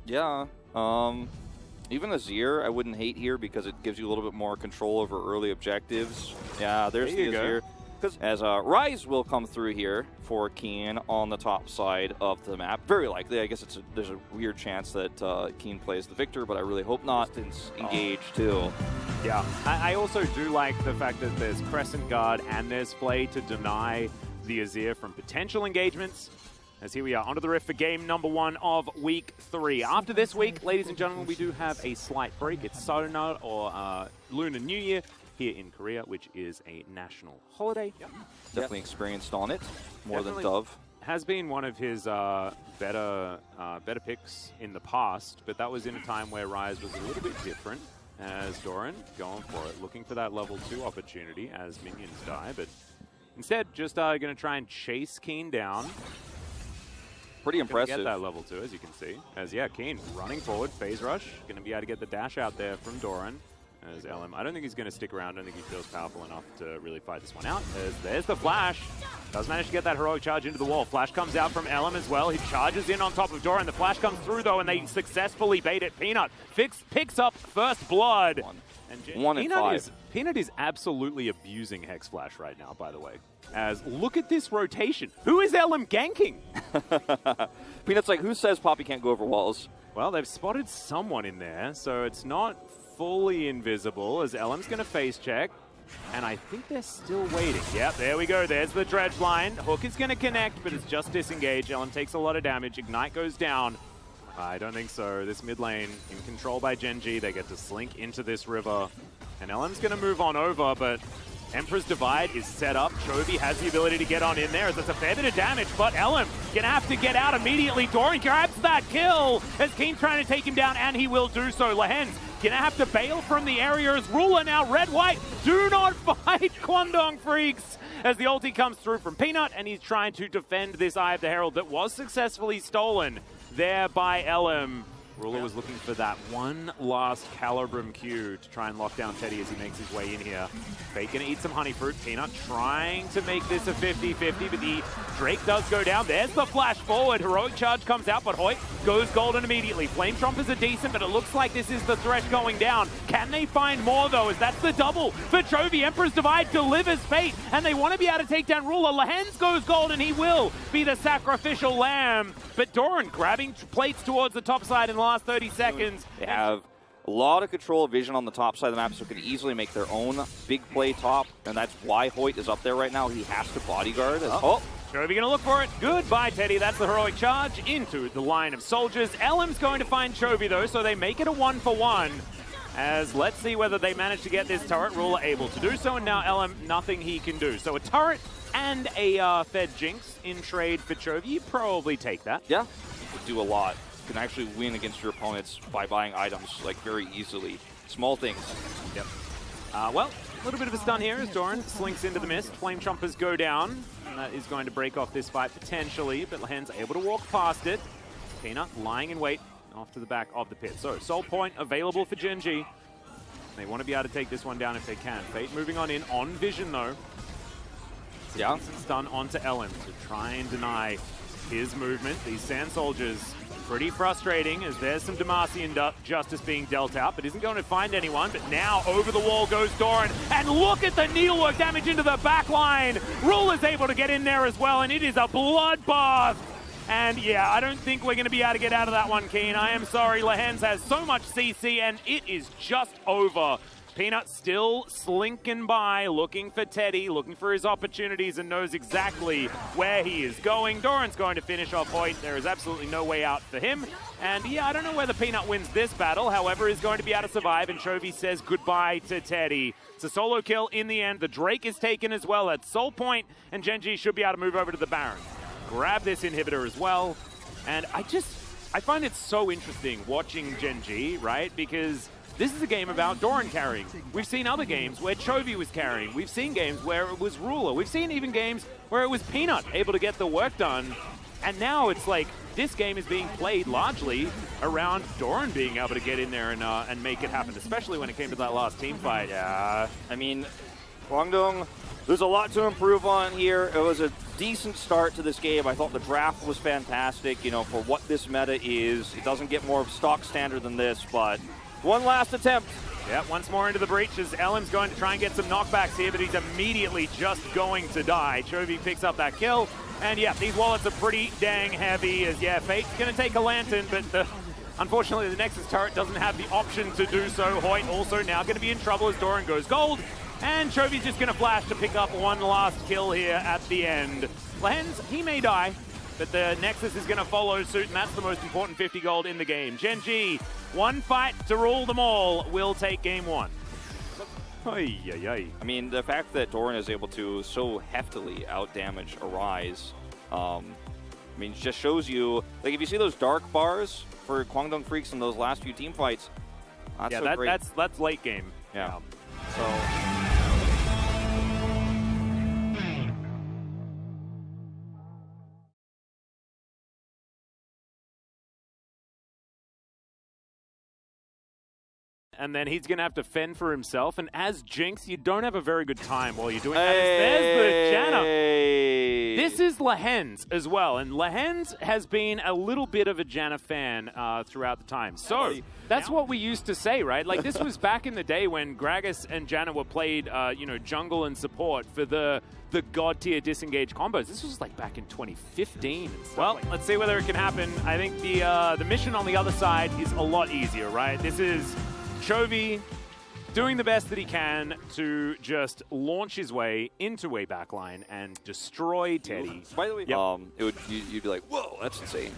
potentially. Yeah. Even Azir, I wouldn't hate here because it gives you a little bit more control over early objectives. Yeah, there's the Azir. As Rise will come through here for Keen on the top side of the map. Very likely. I guess there's a weird chance that Keen plays the Victor, but I really hope not. Engage too. Yeah. I also do like the fact that there's Crescent Guard and there's Flay to deny the Azir from potential engagements. As here we are, onto the Rift for game number 1 of week 3. After this week, ladies and gentlemen, we do have a slight break. It's Sona or Lunar New Year here in Korea, which is a national holiday. Yep. Definitely experienced on it, more than Dove. Has been one of his better picks in the past, but that was in a time where Rise was a little bit different. As Doran going for it, looking for that level 2 opportunity as minions die, but instead just going to try and chase Keen down. Pretty impressive. Get that level 2, as you can see. As, yeah, Keen running forward, phase rush. Going to be able to get the dash out there from Doran. As LM, I don't think he's going to stick around. I don't think he feels powerful enough to really fight this one out. As there's the flash. Does manage to get that heroic charge into the wall. Flash comes out from LM as well. He charges in on top of Doran. The flash comes through, though, and they successfully bait it. Peanut picks up first blood. One and five. Peanut is absolutely abusing Hex Flash right now, by the way. As, look at this rotation. Who is LM ganking? Peanut's like, who says Poppy can't go over walls? Well, they've spotted someone in there, so it's not fully invisible, as LM's going to face check. And I think they're still waiting. Yep, there we go. There's the dredge line. Hook is going to connect, but it's just disengaged. LM takes a lot of damage. Ignite goes down. I don't think so. This mid lane in control by Genji. They get to slink into this river. And LM's going to move on over, but Emperor's Divide is set up. Chovy has the ability to get on in there, as that's a fair bit of damage, but LM gonna have to get out immediately. Doran grabs that kill as Keen's trying to take him down, and he will do so. Lahen's gonna have to bail from the area as Ruler now red-white. Do not fight, Kwangdong freaks, as the ulti comes through from Peanut, and he's trying to defend this Eye of the Herald that was successfully stolen there by LM. Ruler was looking for that one last Calibrum Q to try and lock down Teddy as he makes his way in here. Fate gonna eat some honey fruit. Peanut trying to make this a 50-50, but the Drake does go down. There's the flash forward. Heroic charge comes out, but Hoyt goes golden immediately. Flame Trompers are decent, but it looks like this is the thresh going down. Can they find more, though, as that's the double for Chovy. Emperor's Divide delivers Fate, and they want to be able to take down Ruler. Lahen's goes gold, and he will be the sacrificial lamb. But Doran grabbing plates towards the top side in the last 30 seconds. They have a lot of control of vision on the top side of the map, so could easily make their own big play top, and that's why Hoyt is up there right now. He has to bodyguard. Chovy gonna look for it. Goodbye, Teddy. That's the heroic charge into the line of soldiers. LM's going to find Chovy, though, so they make it a 1-for-1. As let's see whether they manage to get this turret. Ruler able to do so, and now LM, nothing he can do. So a turret and a Fed Jinx in trade for Chovy. You probably take that. Yeah, would do a lot. You can actually win against your opponents by buying items like very easily. Small things. Yep. Well, a little bit of a stun here as Doran slinks into the mist. Flame Chompers go down, and that is going to break off this fight potentially, but Lahen's able to walk past it. Peanut lying in wait off to the back of the pit. So, Soul Point available for Genji. They want to be able to take this one down if they can. Fate moving on in, on vision though. Yeah. Stun onto LM to try and deny his movement. These Sand Soldiers, pretty frustrating as there's some Demacian justice being dealt out, but isn't going to find anyone. But now over the wall goes Doran, and look at the needlework damage into the back line. Ruler's able to get in there as well, and it is a bloodbath. And yeah, I don't think we're going to be able to get out of that one, Keen. I am sorry, Lahen's has so much CC, and it is just over. Peanut still slinking by, looking for Teddy, looking for his opportunities, and knows exactly where he is going. Doran's going to finish off Hoyt. There is absolutely no way out for him. And yeah, I don't know whether Peanut wins this battle, however, is going to be able to survive, and Chovy says goodbye to Teddy. It's a solo kill in the end. The Drake is taken as well at Soul Point, and Genji should be able to move over to the Baron. Grab this inhibitor as well. And I find it so interesting watching Genji, right? Because this is a game about Doran carrying. We've seen other games where Chovy was carrying. We've seen games where it was Ruler. We've seen even games where it was Peanut able to get the work done. And now it's like this game is being played largely around Doran being able to get in there and make it happen, especially when it came to that last team fight. Yeah, I mean, Kwangdong, there's a lot to improve on here. It was a decent start to this game. I thought the draft was fantastic, you know, for what this meta is. It doesn't get more of stock standard than this, but one last attempt. Yeah, once more into the breach as Elim's going to try and get some knockbacks here, but he's immediately just going to die. Chovy picks up that kill, and yeah, these wallets are pretty dang heavy as, yeah, Fate's going to take a lantern, but unfortunately the Nexus turret doesn't have the option to do so. Hoyt also now going to be in trouble as Doran goes gold, and Chovy's just going to flash to pick up one last kill here at the end. Lehens, he may die, but the Nexus is going to follow suit, and that's the most important 50 gold in the game. Gen G, one fight to rule them all, will take game one. Oy, oy, oy. I mean, the fact that Doran is able to so heftily outdamage Arise, I mean, just shows you, like, if you see those dark bars for Kwangdong Freaks in those last few team fights, that's yeah, so great. That's late game. Yeah. So. And then he's going to have to fend for himself. And as Jinx, you don't have a very good time while you're doing that. There's the Janna. This is Lehens as well. And Lehens has been a little bit of a Janna fan throughout the time. So that's what we used to say, right? Like, this was back in the day when Gragas and Janna were played, you know, jungle and support for the god tier disengage combos. This was like back in 2015 and stuff. Well, let's see whether it can happen. I think the mission on the other side is a lot easier, right? This is Chovy doing the best that he can to just launch his way into a backline and destroy Teddy. By the way, you'd be like, whoa, that's insane.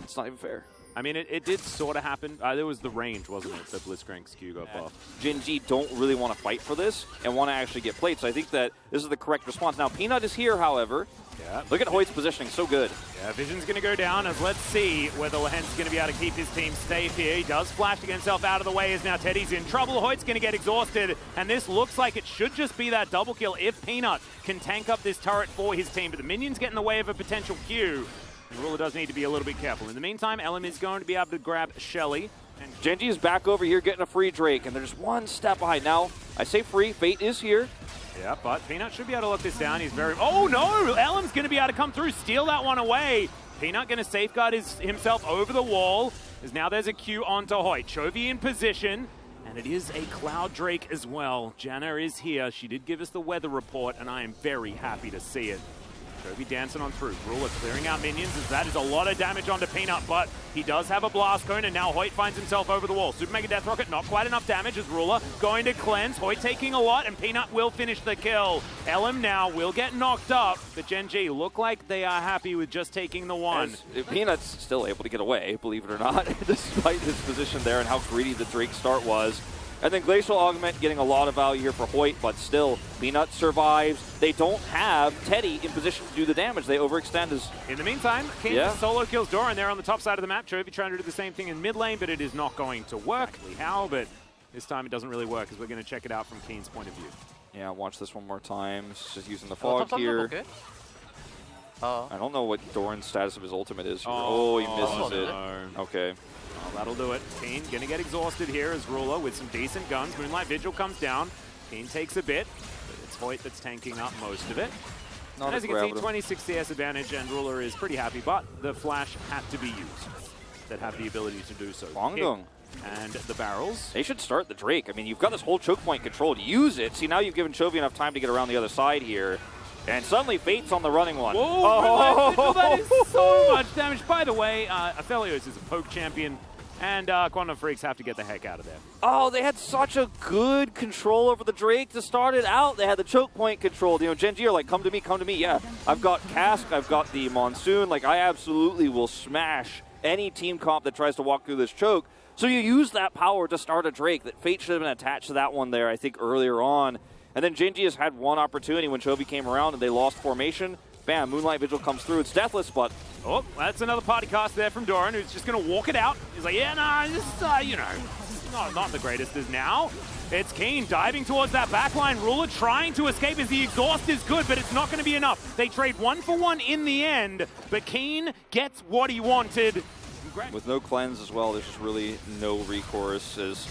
It's not even fair. I mean, it did sort of happen. There was the range, wasn't it? The Blitzcrank's Q got buffed. Gen G don't really want to fight for this and want to actually get played. So I think that this is the correct response. Now, Peanut is here, however. Yeah. Look at Hoyt's positioning, so good. Yeah, Vision's going to go down as let's see whether Lehens is going to be able to keep his team safe here. He does flash to get himself out of the way as now Teddy's in trouble. Hoyt's going to get exhausted, and this looks like it should just be that double kill if Peanut can tank up this turret for his team, but the minions get in the way of a potential Q. And Ruler does need to be a little bit careful. In the meantime, Elim is going to be able to grab Shelly. And Gen G is back over here getting a free Drake, and they're just one step behind. Now, I say free, Fate is here. Yeah, but Peanut should be able to lock this down. He's very... Oh, no! Elim's going to be able to come through, steal that one away. Peanut going to safeguard himself over the wall, as now there's a Q onto Hoyt. Chovy in position, and it is a Cloud Drake as well. Janna is here. She did give us the weather report, and I am very happy to see it. Chovy dancing on through. Ruler clearing out minions, as that is a lot of damage onto Peanut, but he does have a blast cone, and now Hoyt finds himself over the wall. Super Mega Death Rocket, not quite enough damage as Ruler going to cleanse. Hoyt taking a lot, and Peanut will finish the kill. Elim now will get knocked up, but Gen G look like they are happy with just taking the one. Peanut's still able to get away, believe it or not, despite his position there and how greedy the Drake start was. And then Glacial Augment getting a lot of value here for Hoyt, but still, Peanut survives. They don't have Teddy in position to do the damage. They overextend as... In the meantime, King solo kills Doran there on the top side of the map. Chovy trying to do the same thing in mid lane, but it is not going to work. Exactly how, but this time it doesn't really work, as we're going to check it out from Keen's point of view. Yeah, watch this one more time. It's just using the fog here. I don't know what Doran's status of his ultimate is. Oh, he misses it. No. Okay. Well, that'll do it. Keen going to get exhausted here as Ruler with some decent guns. Moonlight Vigil comes down. Keen takes a bit, but it's Hoyt that's tanking up most of it. And as you can see, 26 CS advantage, and Ruler is pretty happy, but the flash had to be used that have the ability to do so. Kwangdong. And the barrels. They should start the Drake. I mean, you've got this whole choke point controlled. Use it. See, now you've given Chovy enough time to get around the other side here. And suddenly Fate's on the running one. Whoa, that is so much damage. By the way, Aphelios is a poke champion, and Quantum Freaks have to get the heck out of there. Oh, they had such a good control over the Drake to start it out. They had the choke point controlled. You know, Gen G are like, come to me, come to me. Yeah, I've got Cask, I've got the Monsoon. Like, I absolutely will smash any team comp that tries to walk through this choke. So you use that power to start a Drake. That Fate should have been attached to that one there, I think, earlier on. And then Gen G has had one opportunity when Chovy came around and they lost formation. Bam, Moonlight Vigil comes through. It's deathless, but... Oh, that's another party cast there from Doran, who's just going to walk it out. He's like, yeah, nah, this is, you know, not the greatest as now. It's Keen diving towards that backline. Ruler trying to escape as the exhaust is good, but it's not going to be enough. They trade 1-for-1 in the end, but Keen gets what he wanted. With no cleanse as well, there's just really no recourse as...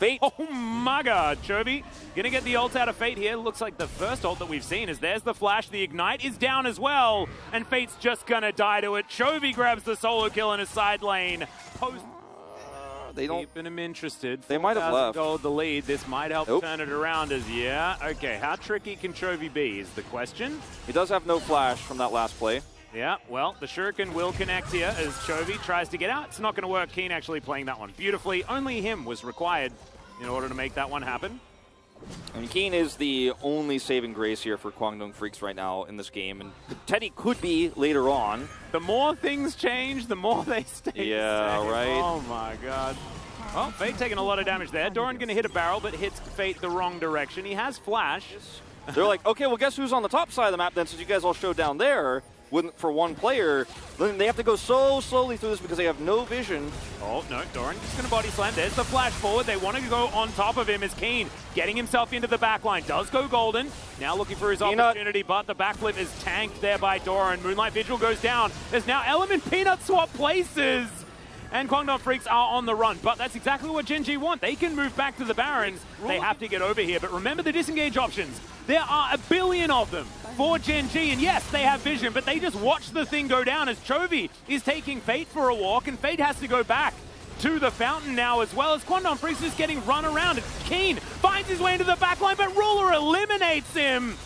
Fate. Oh my god, Chovy gonna get the ult out of Fate here. Looks like the first ult that we've seen is there's the flash. The Ignite is down as well, and Fate's just gonna die to it. Chovy grabs the solo kill in his side lane. They don't. Keeping him interested. They might have left. Gold the lead. This might help turn it around. Okay, how tricky can Chovy be is the question. He does have no flash from that last play. Yeah, well, the Shuriken will connect here as Chovy tries to get out. It's not going to work. Keen actually playing that one beautifully. Only him was required in order to make that one happen. And Keen is the only saving grace here for Kwangdong Freaks right now in this game, and Teddy could be later on. The more things change, the more they stay safe. Right? Oh my god. Well, Fate taking a lot of damage there. Doran going to hit a barrel, but hits Fate the wrong direction. He has flash. They're like, okay, well, guess who's on the top side of the map then, since you guys all showed down there? For one player, then they have to go so slowly through this because they have no vision. Oh, no, Doran just going to body slam. There's the flash forward. They want to go on top of him as Keen getting himself into the back line. Does go golden. Now looking for his opportunity, but the backflip is tanked there by Doran. Moonlight Vigil goes down. There's now Element Peanut swap places. And Kwangdong Freaks are on the run, but that's exactly what Gen G want. They can move back to the Barons. They have to get over here, but remember the disengage options. There are a billion of them for Gen G, and yes, they have vision, but they just watch the thing go down as Chovy is taking Fate for a walk, and Fate has to go back to the fountain now as well as Kwangdong Freaks is getting run around. And Keen finds his way into the backline, but Ruler eliminates him.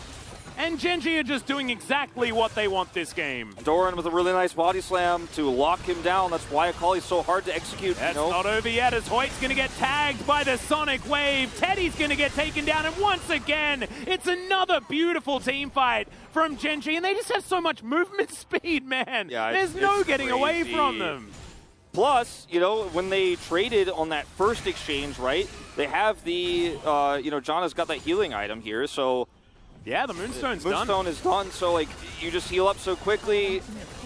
And Gen G are just doing exactly what they want this game. Doran with a really nice body slam to lock him down. That's why Akali's so hard to execute. That's not over yet as Hoyt's going to get tagged by the Sonic Wave. Teddy's going to get taken down. And once again, it's another beautiful team fight from Gen G. And they just have so much movement speed, man. Yeah, There's no getting away from them. Plus, when they traded on that first exchange, right, they have the, John has got that healing item here, so... Yeah, the Moonstone's done. Moonstone is done, so you just heal up so quickly.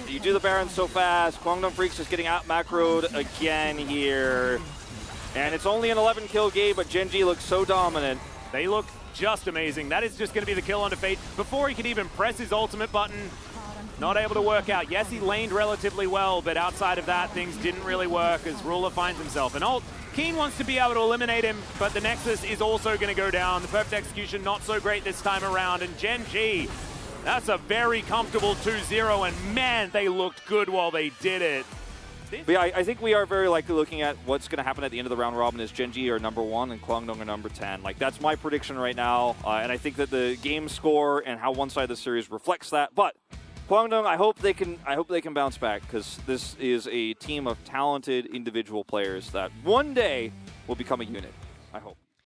You do the Baron so fast. Kwangdong Freaks is getting out macroed again here. And it's only an 11-kill game, but Gen G looks so dominant. They look just amazing. That is just going to be the kill onto Fate before he could even press his ultimate button. Not able to work out. Yes, he laned relatively well, but outside of that, things didn't really work as Ruler finds himself an ult. Keen wants to be able to eliminate him, but the Nexus is also going to go down. The perfect execution not so great this time around, and Gen G, that's a very comfortable 2-0, and man, they looked good while they did it. But yeah, I think we are very likely looking at what's going to happen at the end of the round robin is Gen G are number 1 and Kwangdong are number 10. That's my prediction right now, and I think that the game score and how one side of the series reflects that. But Kwangdong, I hope they can bounce back because this is a team of talented individual players that one day will become a unit. I hope.